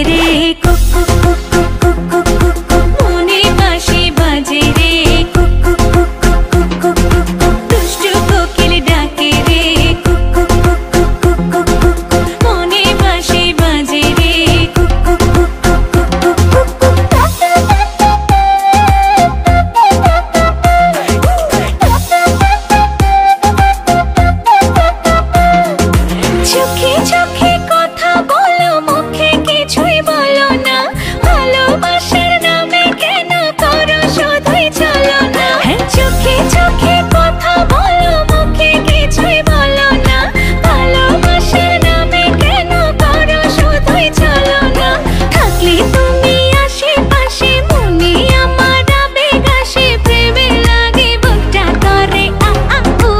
রে কুক কুক কুক কুক কুক কুক কুক কুক মনে বাঁশি বাজে রে কুক কুক কুক কুক কুক কুক কুক কুক দুষ্টু কোকিল ডাকে রে কুক কুক কুক কুক কুক কুক কুক কুক মনে বাঁশি বাজে রে কুক কুক কুক কুক কুক কুক কুক কুক চোখে চোখে কথা বলো মুখে কিছুই বলো না ভালোবাসার নামে কেন করো শুধুই চলো না চোখে চোখে কথা বলো মুখে কিছুই বলো না ভালোবাসার নামে কেন করো শুধুই চলো না থাকলে তুমি আশেপাশে মনে আমার আবেগ আসে প্রেমে লাগে বুকটা করে আ আ উ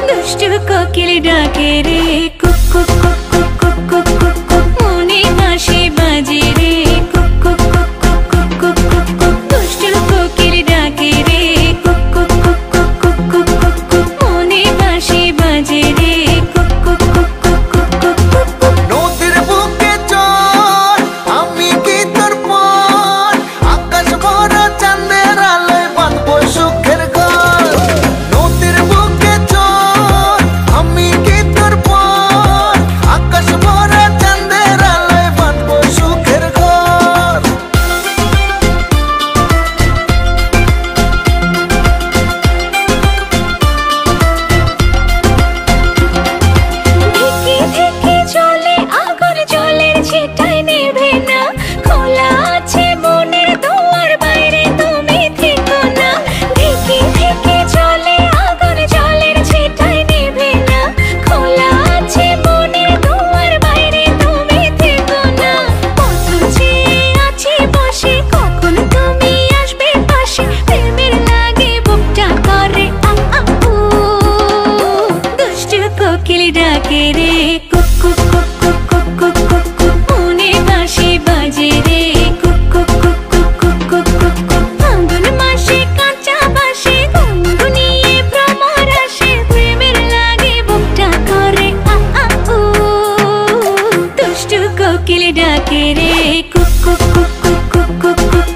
দুষ্টু কোকিল ডাকে রে কুক কুক কুক কুক কুক কুক কুক কুক মনে বাঁশি বাজে রে কুক কুক কুক কুক কুক কুক কুক কুক দুষ্টু কোকিল ডাকে রে কুক কুক কুক কুক কুক কুক কুক কুক মনে বাঁশি বাজে রে কুক কুক কুক কুক কুক কুক কুক কুক নদীর বুকে চল আমি কি তোর পর আকাশ ভরা চাঁদের আলোয় বাঁধবো সুখের ঘর নদীর বুকে চল আমি কি তোর পর আকাশ ভরা চাঁদের আলোয় বাঁধবো সুখের ঘর ঢেকে ঢেকে চলে আগুন জলের ছিটায় নেভে না খোলা আছে মনের দুয়ার বাইরে তুমি থেকো না ঢেকে ঢেকে চলে আগুন জলের ছিটায় নেভে না খোলা আছে মনের দুয়ার বাইরে তুমি থেকো না কত চেয়ে আছি বসে কখন তুমি আসবে পাশে প্রেমের লাগে বুকটা করে আ আ উ দুষ্টু কোকিল ডাকে রে কুক কুক কুক কুক কুক কুক কুক কুক মনে বাঁশি বাজে রে কুক কুক কুক কুক কুক কুক কুক কুক ফাল্গুন মাসে কাঁচা বাঁশে গুনগুনিয়ে ভ্রমর আসে প্রেমের লাগে বুকটা করে আ আ উ দুষ্টু কোকিল ডাকে রে কুক কুক কুক কুক কুক কুক কুক